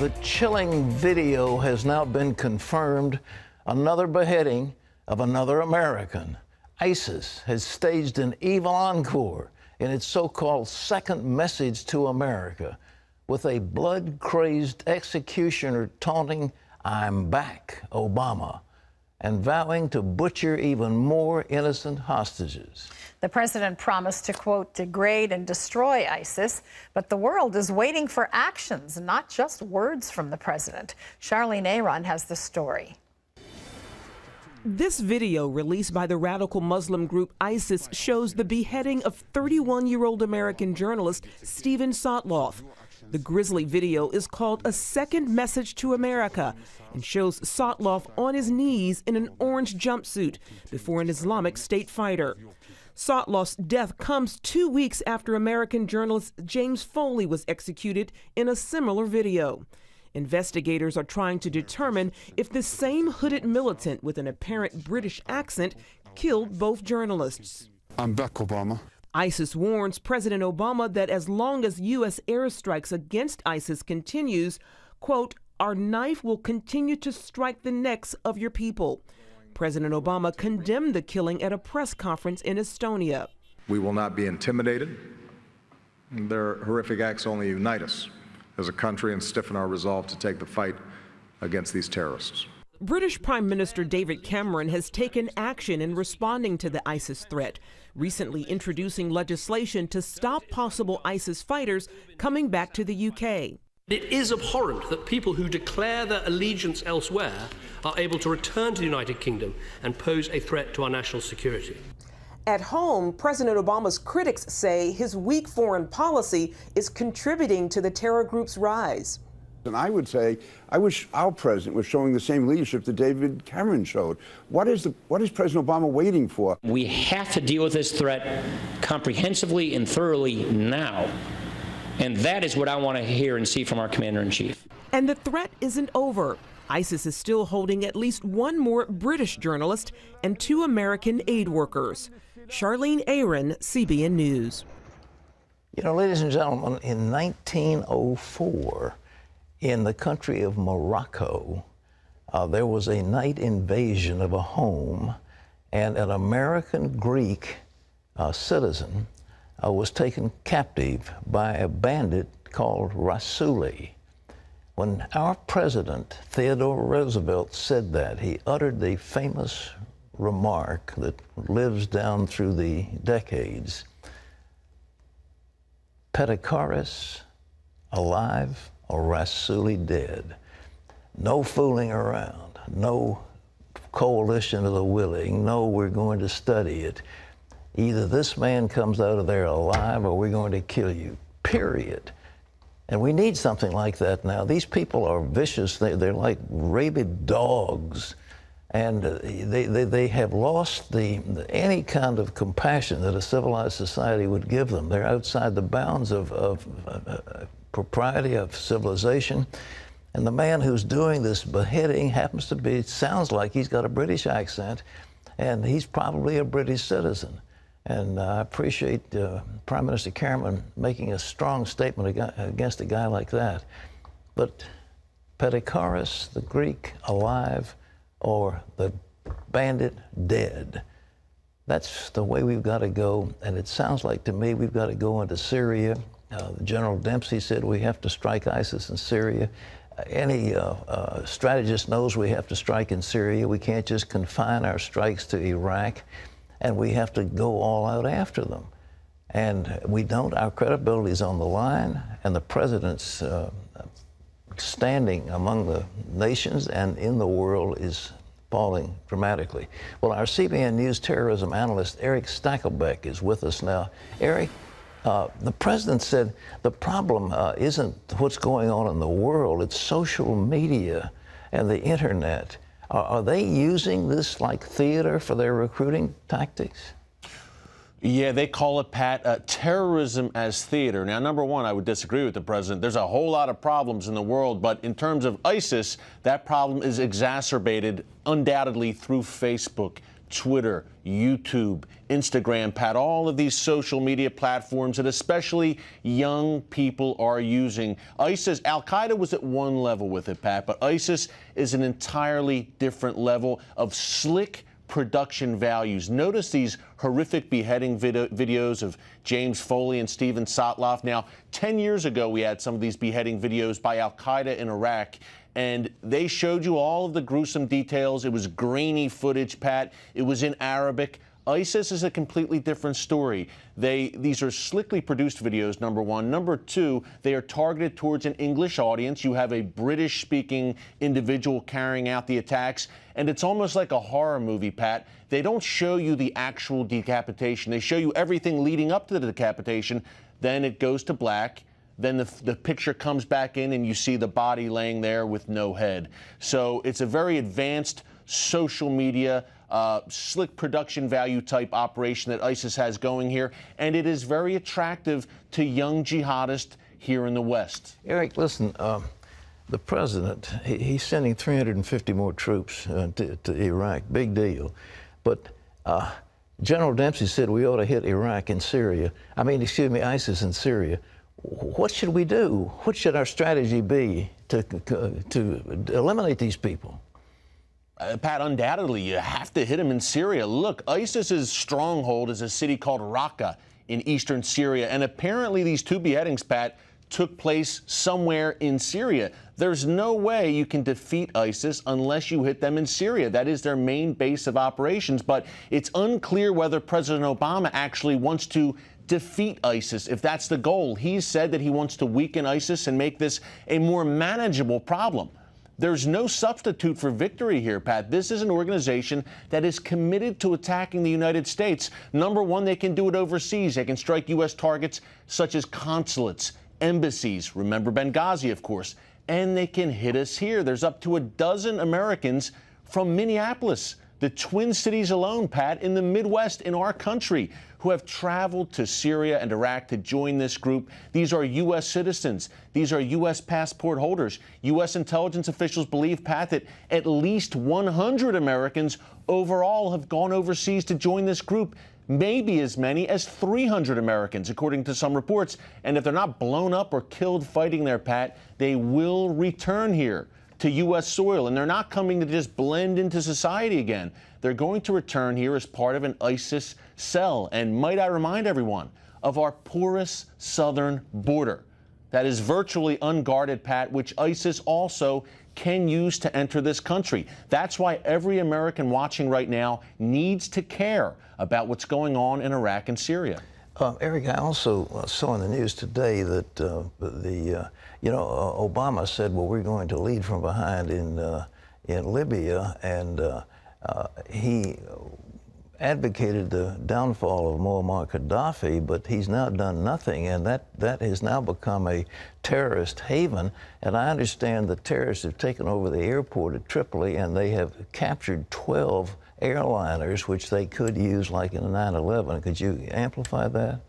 The chilling video has now been confirmed. Another beheading of another American. ISIS has staged an evil encore in its so-called second message to America, with a blood-crazed executioner taunting, "I'm back, Obama," and vowing to butcher even more innocent hostages. The president promised to, quote, degrade and destroy ISIS, but the world is waiting for actions, not just words from the president. Charlene Aaron has the story. This video released by the radical Muslim group ISIS shows the beheading of 31-year-old American journalist Steven Sotloff. The grisly video is called A Second Message to America and shows Sotloff on his knees in an orange jumpsuit before an Islamic State fighter. Sotloff's death comes 2 weeks after American journalist James Foley was executed in a similar video. Investigators are trying to determine if the same hooded militant with an apparent British accent killed both journalists. "I'm back, Obama." ISIS warns President Obama that as long as U.S. airstrikes against ISIS continues, quote, "our knife will continue to strike the necks of your people." President Obama condemned the killing at a press conference in Estonia. We will not be intimidated. Their horrific acts only unite us as a country and stiffen our resolve to take the fight against these terrorists. British Prime Minister David Cameron has taken action in responding to the ISIS threat, recently introducing legislation to stop possible ISIS fighters coming back to the UK. It is abhorrent that people who declare their allegiance elsewhere are able to return to the United Kingdom and pose a threat to our national security. At home, President Obama's critics say his weak foreign policy is contributing to the terror group's rise. And I would say, I wish our president was showing the same leadership that David Cameron showed. What is President Obama waiting for? We have to deal with this threat comprehensively and thoroughly now. And that is what I want to hear and see from our commander-in-chief. And the threat isn't over. ISIS is still holding at least one more British journalist and 2 American aid workers. Charlene Aaron, CBN News. You know, ladies and gentlemen, in 1904, in the country of Morocco, there was a night invasion of a home, and an American Greek citizen was taken captive by a bandit called Rassouli. When our president, Theodore Roosevelt, said that, he uttered the famous remark that lives down through the decades: Petikaris alive or Rassouli dead. No fooling around, no coalition of the willing, no, we're going to study it. Either this man comes out of there alive or we're going to kill you, period. And we need something like that now. These people are vicious. They're like rabid dogs. And they have lost any kind of compassion that a civilized society would give them. They're outside the bounds of propriety, of civilization. And the man who's doing this beheading happens to be, sounds like he's got a British accent, and he's probably a British citizen. And I appreciate Prime Minister Cameron making a strong statement against a guy like that. But Petikaris, the Greek, alive, or the bandit dead. That's the way we've got to go. And it sounds like to me we've got to go into Syria. General Dempsey said we have to strike ISIS in Syria. Any strategist knows we have to strike in Syria. We can't just confine our strikes to Iraq. And we have to go all out after them. And we don't. Our credibility is on the line, and the president's standing among the nations and in the world is falling dramatically. Well, our CBN News terrorism analyst, Eric Stakelbeck, is with us now. Eric, the president said the problem isn't what's going on in the world, it's social media and the internet. Are they using this like theater for their recruiting tactics? Yeah, they call it, Pat, terrorism as theater. Now, number one, I would disagree with the president. There's a whole lot of problems in the world, but in terms of ISIS, that problem is exacerbated undoubtedly through Facebook, Twitter, YouTube, Instagram, Pat, all of these social media platforms that especially young people are using. ISIS, Al-Qaeda was at one level with it, Pat, but ISIS is an entirely different level of slick production values. Notice these horrific beheading videos of James Foley and Stephen Sotloff. Now, 10 years ago, we had some of these beheading videos by Al-Qaeda in Iraq, and they showed you all of the gruesome details. It was grainy footage, Pat. It was in Arabic. ISIS is a completely different story. These are slickly produced videos, number one. Number two, they are targeted towards an English audience. You have a British-speaking individual carrying out the attacks, and it's almost like a horror movie, Pat. They don't show you the actual decapitation. They show you everything leading up to the decapitation. Then it goes to black. Then the picture comes back in, and you see the body laying there with no head. So it's a very advanced social media, slick production value type operation that ISIS has going here, and it is very attractive to young jihadists here in the West. Eric, listen, the president, he's sending 350 more troops to Iraq. Big deal. But General Dempsey said we ought to hit Iraq and Syria. I mean, excuse me, ISIS and Syria. What should we do? What should our strategy be to eliminate these people? Pat, undoubtedly, you have to hit them in Syria. Look, ISIS's stronghold is a city called Raqqa in eastern Syria, and apparently these two beheadings, Pat, took place somewhere in Syria. There's no way you can defeat ISIS unless you hit them in Syria. That is their main base of operations, but it's unclear whether President Obama actually wants to defeat ISIS, if that's the goal. He's said that he wants to weaken ISIS and make this a more manageable problem. There's no substitute for victory here, Pat. This is an organization that is committed to attacking the United States. Number one, they can do it overseas. They can strike U.S. targets such as consulates, embassies, remember Benghazi, of course, and they can hit us here. There's up to a dozen Americans from Minneapolis, the Twin Cities alone, Pat, in the Midwest in our country, who have traveled to Syria and Iraq to join this group. These are U.S. citizens. These are U.S. passport holders. U.S. intelligence officials believe, Pat, that at least 100 Americans overall have gone overseas to join this group, maybe as many as 300 Americans, according to some reports. And if they're not blown up or killed fighting there, Pat, they will return here to U.S. soil, and they're not coming to just blend into society again. They're going to return here as part of an ISIS cell. And might I remind everyone of our porous southern border that is virtually unguarded, Pat, which ISIS also can use to enter this country. That's why every American watching right now needs to care about what's going on in Iraq and Syria. Eric, I also saw in the news today that Obama said, well, we're going to lead from behind in Libya, and he advocated the downfall of Muammar Gaddafi, but he's now done nothing, and that has now become a terrorist haven. And I understand the terrorists have taken over the airport at Tripoli, and they have captured 12 airliners, which they could use like in a 9/11. Could you amplify that?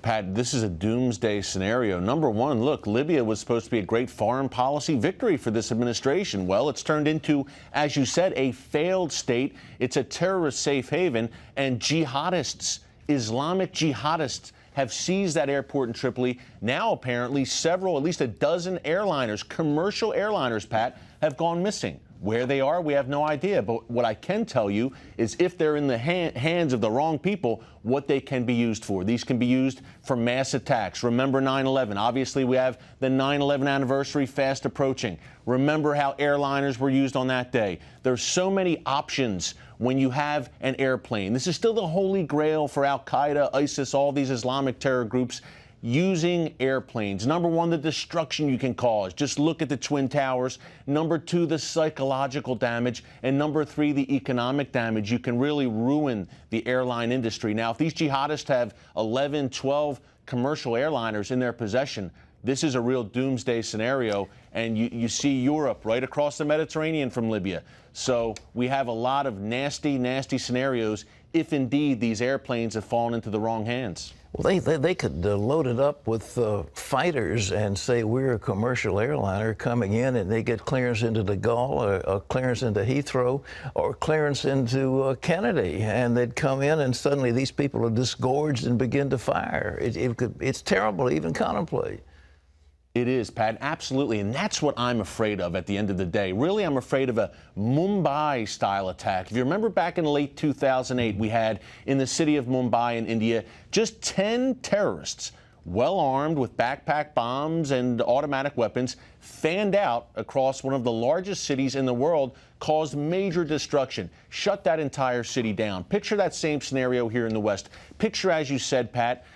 Pat, this is a doomsday scenario. Number one, look, Libya was supposed to be a great foreign policy victory for this administration. Well, it's turned into, as you said, a failed state. It's a terrorist safe haven, and jihadists, Islamic jihadists, have seized that airport in Tripoli. Now, apparently, at least a dozen airliners, commercial airliners, Pat, have gone missing. Where they are, we have no idea. But what I can tell you is if they're in the hands of the wrong people, what they can be used for. These can be used for mass attacks. Remember 9/11. Obviously, we have the 9/11 anniversary fast approaching. Remember how airliners were used on that day. There's so many options when you have an airplane. This is still the holy grail for Al-Qaeda, ISIS, all these Islamic terror groups, using airplanes. Number one, the destruction you can cause. Just look at the Twin Towers. Number two, the psychological damage. And number three, the economic damage. You can really ruin the airline industry. Now, if these jihadists have 11, 12 commercial airliners in their possession, this is a real doomsday scenario. And you see Europe right across the Mediterranean from Libya. So we have a lot of nasty, nasty scenarios if indeed these airplanes have fallen into the wrong hands. Well, they could load it up with fighters and say we're a commercial airliner coming in, and they get clearance into de Gaulle, or clearance into Heathrow, or clearance into Kennedy, and they'd come in, and suddenly these people are disgorged and begin to fire. It's terrible to even contemplate. It is, Pat, absolutely, and that's what I'm afraid of at the end of the day. Really, I'm afraid of a Mumbai-style attack. If you remember back in late 2008, we had in the city of Mumbai in India just 10 terrorists, well armed with backpack bombs and automatic weapons, fanned out across one of the largest cities in the world, caused major destruction, shut that entire city down. Picture that same scenario here in the West. Picture, as you said, Pat,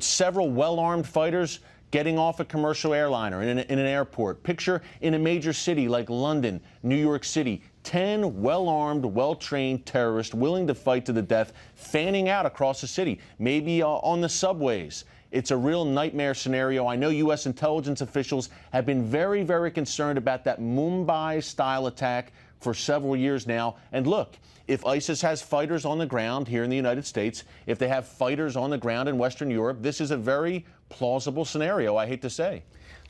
several well-armed fighters getting off a commercial airliner in an airport. Picture in a major city like London, New York City, 10 well-armed, well-trained terrorists willing to fight to the death, fanning out across the city, maybe on the subways. It's a real nightmare scenario. I know U.S. intelligence officials have been very, very concerned about that Mumbai-style attack for several years now. And look, if ISIS has fighters on the ground here in the United States, if they have fighters on the ground in Western Europe, this is a very plausible scenario, I hate to say.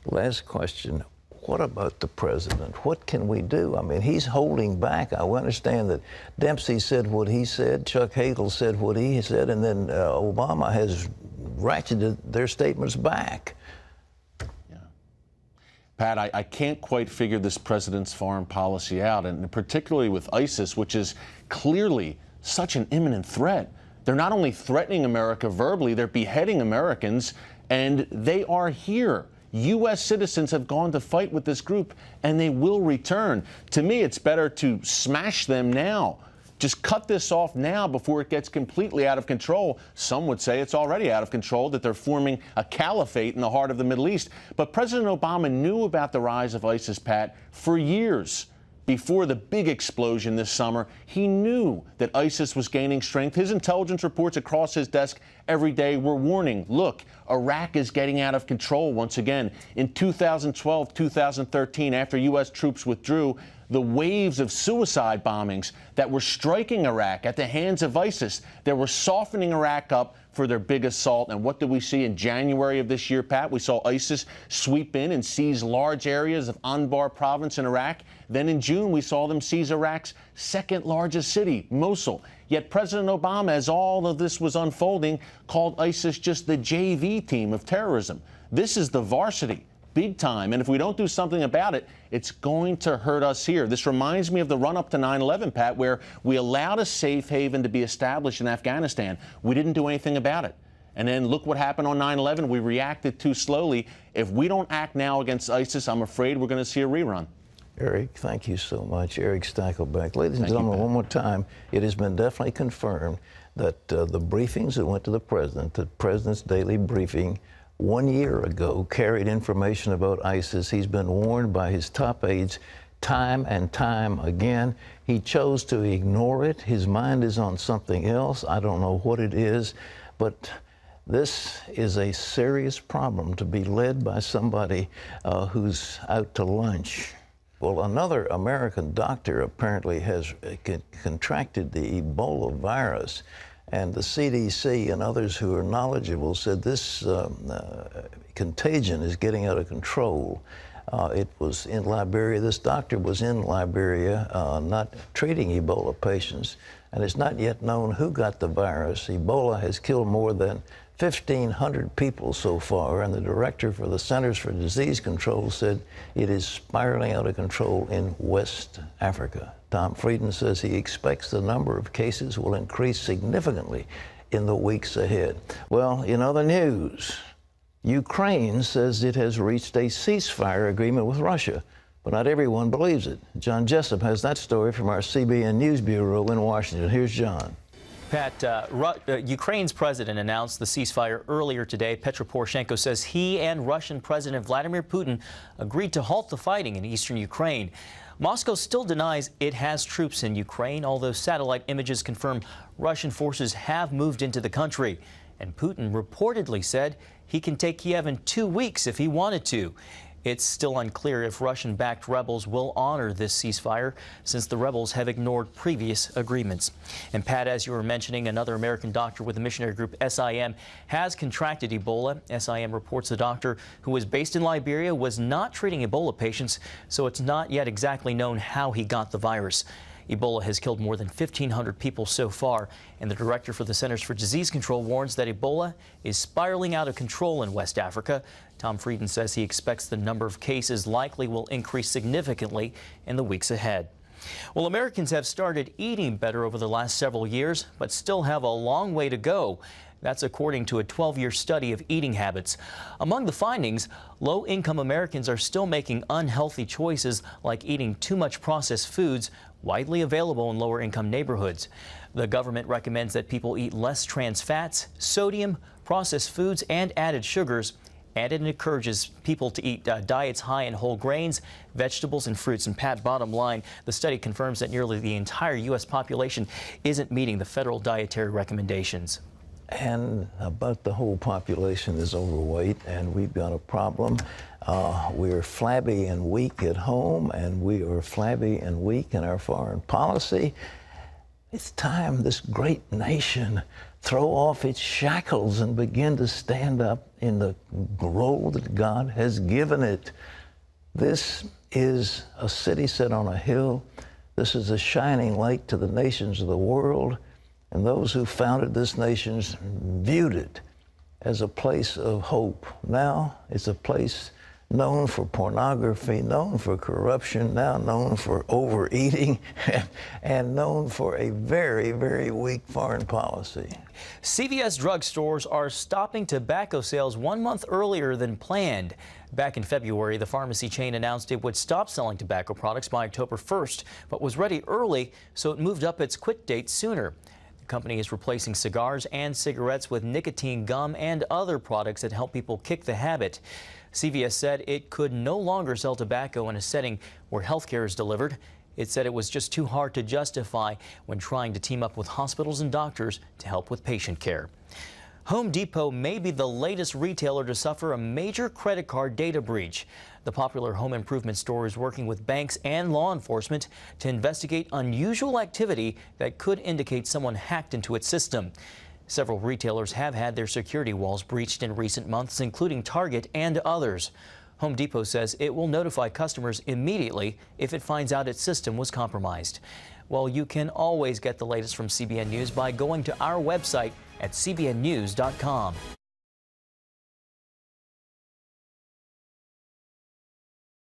Last question. What about the president? What can we do? I mean, he's holding back. I understand that Dempsey said what he said, Chuck Hagel said what he said, and then Obama has ratcheted their statements back. Yeah. Pat, I can't quite figure this president's foreign policy out, and particularly with ISIS, which is clearly such an imminent threat. They're not only threatening America verbally, they're beheading Americans, and they are here. U.S. citizens have gone to fight with this group, and they will return. To me, it's better to smash them now. Just cut this off now before it gets completely out of control. Some would say it's already out of control, that they're forming a caliphate in the heart of the Middle East. But President Obama knew about the rise of ISIS, Pat, for years. Before the big explosion this summer, he knew that ISIS was gaining strength. His intelligence reports across his desk every day were warning, look, Iraq is getting out of control once again. In 2012, 2013, after U.S. troops withdrew, the waves of suicide bombings that were striking Iraq at the hands of ISIS, they were softening Iraq up for their big assault. And what did we see in January of this year, Pat? We saw ISIS sweep in and seize large areas of Anbar province in Iraq. Then in June, we saw them seize Iraq's second largest city, Mosul. Yet President Obama, as all of this was unfolding, called ISIS just the JV team of terrorism. This is the varsity, big time. And if we don't do something about it, it's going to hurt us here. This reminds me of the run-up to 9/11, Pat, where we allowed a safe haven to be established in Afghanistan. We didn't do anything about it. And then look what happened on 9/11. We reacted too slowly. If we don't act now against ISIS, I'm afraid we're going to see a rerun. Eric, thank you so much. Eric Stakelbeck. Ladies and gentlemen, one more time, it has been definitely confirmed that the briefings that went to the President's daily briefing 1 year ago, carried information about ISIS. He's been warned by his top aides time and time again. He chose to ignore it. His mind is on something else. I don't know what it is, but this is a serious problem to be led by somebody who's out to lunch. Well, another American doctor apparently has contracted the Ebola virus, and the CDC and others who are knowledgeable said this contagion is getting out of control. It was in Liberia. This doctor was in Liberia not treating Ebola patients, and it's not yet known who got the virus. Ebola has killed more than 1,500 people so far, and the director for the Centers for Disease Control said it is spiraling out of control in West Africa. Tom Frieden says he expects the number of cases will increase significantly in the weeks ahead. Well, in other news, Ukraine says it has reached a ceasefire agreement with Russia, but not everyone believes it. John Jessup has that story from our CBN News Bureau in Washington. Here's John. Pat, Ukraine's president announced the ceasefire earlier today. Petro Poroshenko says he and Russian President Vladimir Putin agreed to halt the fighting in eastern Ukraine. Moscow still denies it has troops in Ukraine, although satellite images confirm Russian forces have moved into the country. And Putin reportedly said he can take Kiev in 2 weeks if he wanted to. It's still unclear if Russian-backed rebels will honor this ceasefire, since the rebels have ignored previous agreements. And Pat, as you were mentioning, another American doctor with the missionary group SIM has contracted Ebola. SIM reports the doctor, who was based in Liberia, was not treating Ebola patients, so it's not yet exactly known how he got the virus. Ebola has killed more than 1,500 people so far, and the director for the Centers for Disease Control warns that Ebola is spiraling out of control in West Africa. Tom Frieden says he expects the number of cases likely will increase significantly in the weeks ahead. Well, Americans have started eating better over the last several years, but still have a long way to go. That's according to a 12-year study of eating habits. Among the findings, low-income Americans are still making unhealthy choices like eating too much processed foods widely available in lower-income neighborhoods. The government recommends that people eat less trans fats, sodium, processed foods, and added sugars, and it encourages people to eat diets high in whole grains, vegetables, and fruits. And Pat, bottom line, the study confirms that nearly the entire U.S. population isn't meeting the federal dietary recommendations. And about the whole population is overweight, and we've got a problem. We're flabby and weak at home, and we are flabby and weak in our foreign policy. It's time this great nation throw off its shackles and begin to stand up in the role that God has given it. This is a city set on a hill. This is a shining light to the nations of the world. And those who founded this nation viewed it as a place of hope. Now it's a place known for pornography, known for corruption, now known for overeating, and known for a very, very weak foreign policy. CVS drugstores are stopping tobacco sales 1 month earlier than planned. Back in February, the pharmacy chain announced it would stop selling tobacco products by October 1st, but was ready early, so it moved up its quit date sooner. The company is replacing cigars and cigarettes with nicotine gum and other products that help people kick the habit. CVS said it could no longer sell tobacco in a setting where health care is delivered. It said it was just too hard to justify when trying to team up with hospitals and doctors to help with patient care. Home Depot may be the latest retailer to suffer a major credit card data breach. The popular home improvement store is working with banks and law enforcement to investigate unusual activity that could indicate someone hacked into its system. Several retailers have had their security walls breached in recent months, including Target and others. Home Depot says it will notify customers immediately if it finds out its system was compromised. Well, you can always get the latest from CBN News by going to our website at cbnnews.com.